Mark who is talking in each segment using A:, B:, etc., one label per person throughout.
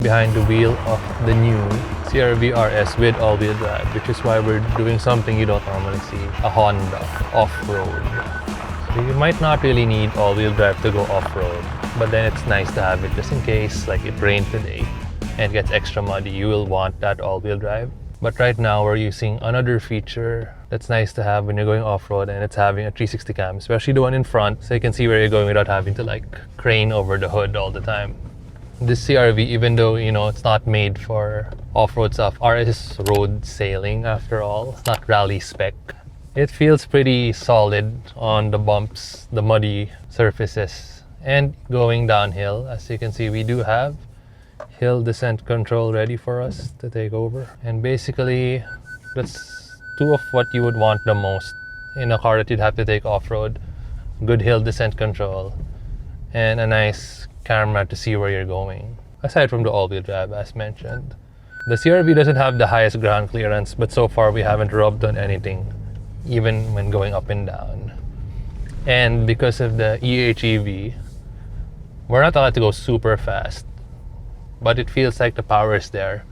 A: behind the wheel of the new CR-V RS with all-wheel drive, which is why we're doing something you don't normally see, a Honda off-road. So you might not really need all-wheel drive to go off-road, but then it's nice to have it just in case, like it rained today and it gets extra muddy, you will want that all-wheel drive. But right now we're using another feature that's nice to have when you're going off-road, and it's having a 360 cam, especially the one in front, so you can see where you're going without having to like crane over the hood all the time. This CR-V, even though it's not made for off-road stuff, RS is road sailing after all. It's not rally spec. It feels pretty solid on the bumps, the muddy surfaces, and going downhill. As you can see, we do have hill descent control ready for us to take over. And basically, that's two of what you would want the most in a car that you'd have to take off-road. Good hill descent control and a nice camera to see where you're going, aside from the all-wheel drive as mentioned. The CR-V doesn't have the highest ground clearance, but so far we haven't rubbed on anything, even when going up and down. And because of the HEV, we're not allowed to go super fast, but it feels like the power is there,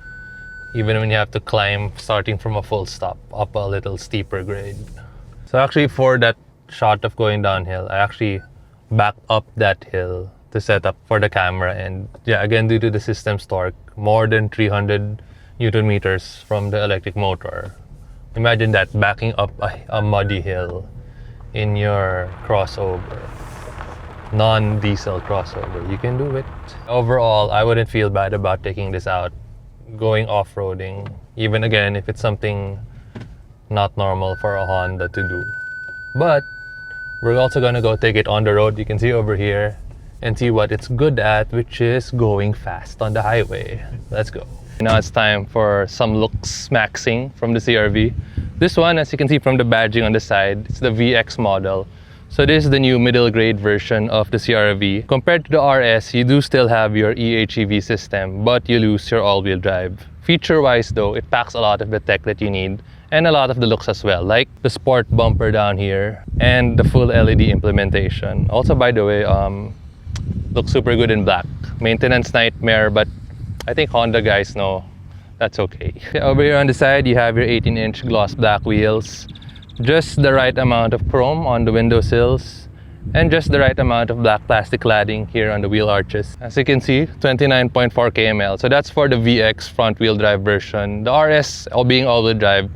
A: even when you have to climb starting from a full stop up a little steeper grade. So actually, for that shot of going downhill, I actually backed up that hill to set up for the camera, and yeah, again, due to the system's torque, more than 300 Newton meters from the electric motor. Imagine that, backing up a muddy hill in your crossover, non-diesel crossover. You can do it. Overall, I wouldn't feel bad about taking this out, going off-roading, even again if it's something not normal for a Honda to do. But we're also gonna go take it on the road. You can see over here and see what it's good at, which is going fast on the highway. Let's go. Now it's time for some looks maxing from the CR-V. This one, as you can see from the badging on the side, it's the VX model. So this is the new middle grade version of the CR-V. Compared to the RS, you do still have your HEV system, but you lose your all-wheel drive. Feature-wise though, it packs a lot of the tech that you need and a lot of the looks as well, like the sport bumper down here and the full LED implementation. Also, by the way, looks super good in black. Maintenance nightmare, but I think Honda guys know that's okay. Over here on the side, you have your 18-inch gloss black wheels, just the right amount of chrome on the windowsills, and just the right amount of black plastic cladding here on the wheel arches. As you can see, 29.4 kml. So that's for the VX front-wheel drive version. The RS, being all-wheel drive,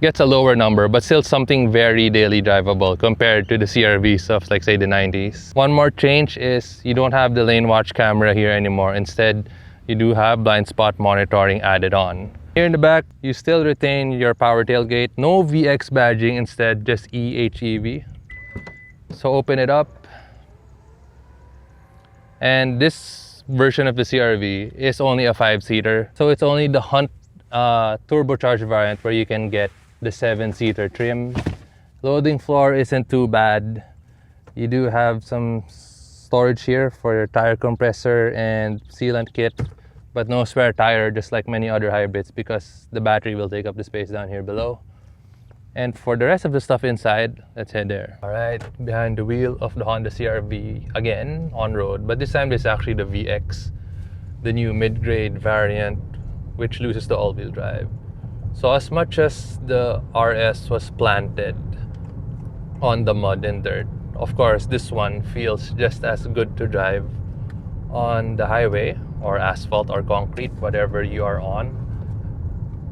A: gets a lower number, but still something very daily drivable compared to the CR-Vs of, like, say, the 90s. One more change is you don't have the lane watch camera here anymore. Instead, you do have blind spot monitoring added on. Here in the back, you still retain your power tailgate. No VX badging, instead just EHEV. So open it up. And this version of the CR-V is only a 5-seater. So it's only the Hunt turbocharged variant where you can get the 7-seater trim. Loading floor isn't too bad. You do have some storage here for your tire compressor and sealant kit, but no spare tire, just like many other hybrids, because the battery will take up the space down here below. And for the rest of the stuff inside, let's head there. All right, behind the wheel of the Honda CR-V again on road, but this time this is actually the VX, the new mid-grade variant, which loses the all-wheel drive. So as much as the RS was planted on the mud and dirt, of course this one feels just as good to drive on the highway or asphalt or concrete, whatever you are on.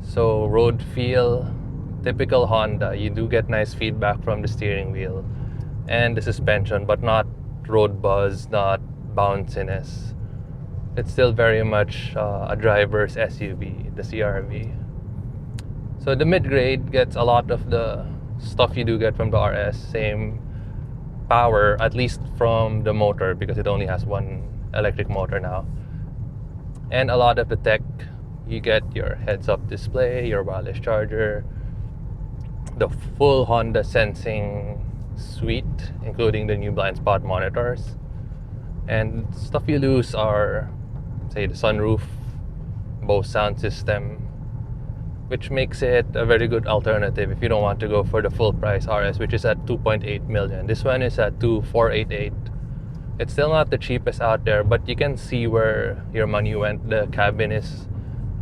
A: So road feel, typical Honda. You do get nice feedback from the steering wheel and the suspension, but not road buzz, not bounciness. It's still very much a driver's SUV, the CR-V. So the mid-grade gets a lot of the stuff you do get from the RS, same power, at least from the motor, because it only has one electric motor now. And a lot of the tech, you get your heads-up display, your wireless charger, the full Honda sensing suite, including the new blind spot monitors. And stuff you lose are, say, the sunroof, Bose sound system, which makes it a very good alternative if you don't want to go for the full price RS, which is at 2.8 million. This one is at 2.488 It's still not the cheapest out there, but you can see where your money went. The cabin is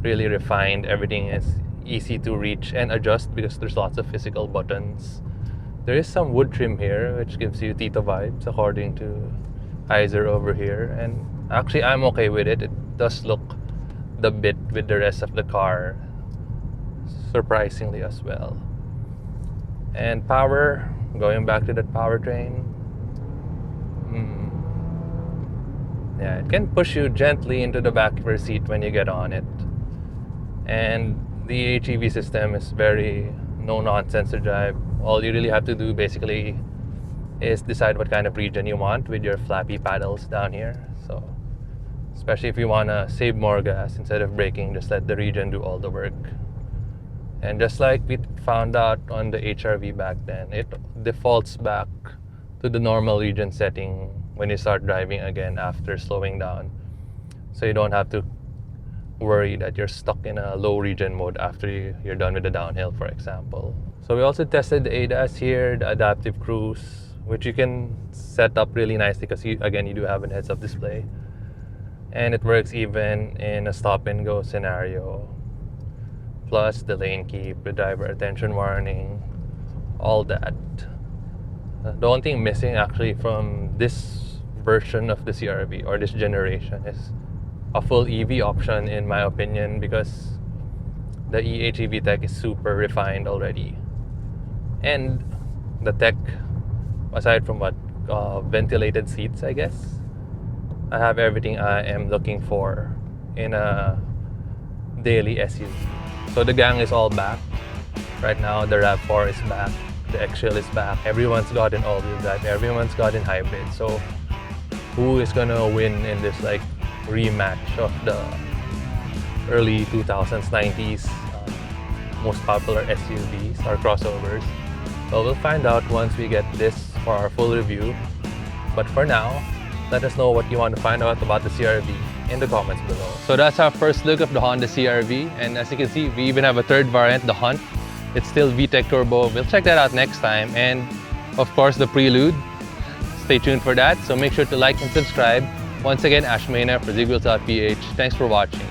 A: really refined. Everything is easy to reach and adjust because there's lots of physical buttons. There is some wood trim here, which gives you Tito vibes, according to Heiser over here. And actually, I'm okay with it. It does look the bit with the rest of the car, surprisingly as well. And power, going back to that powertrain. Yeah, it can push you gently into the back of your seat when you get on it. And the HEV system is very no-nonsense to drive. All you really have to do basically is decide what kind of region you want with your flappy paddles down here. So, especially if you want to save more gas, instead of braking, just let the region do all the work. And just like we found out on the HRV back then, it defaults back to the normal region setting when you start driving again after slowing down. So you don't have to worry that you're stuck in a low region mode after you're done with the downhill, for example. So we also tested the ADAS here, the adaptive cruise, which you can set up really nicely because you do have a heads-up display. And it works even in a stop-and-go scenario. Plus the lane keep, the driver attention warning, all that. The only thing missing actually from this version of the CR-V or this generation is a full EV option, in my opinion, because the eHEV tech is super refined already. And the tech, aside from ventilated seats, I guess, I have everything I am looking for in a daily SUV. So the gang is all back. Right now, the RAV4 is back, the X-Trail is back, everyone's got an all-wheel drive, everyone's got an hybrid. So who is gonna win in this like rematch of the early 2000s, 90s most popular SUVs or crossovers? Well, we'll find out once we get this for our full review. But for now, let us know what you want to find out about the CR-V in the comments below. So that's our first look of the Honda CR-V, and as you can see, we even have a third variant, the Hunt. It's still VTEC Turbo. We'll check that out next time. And of course, the Prelude. Stay tuned for that. So make sure to like and subscribe. Once again, Ash Maina for Zigwheels.Ph. Thanks for watching.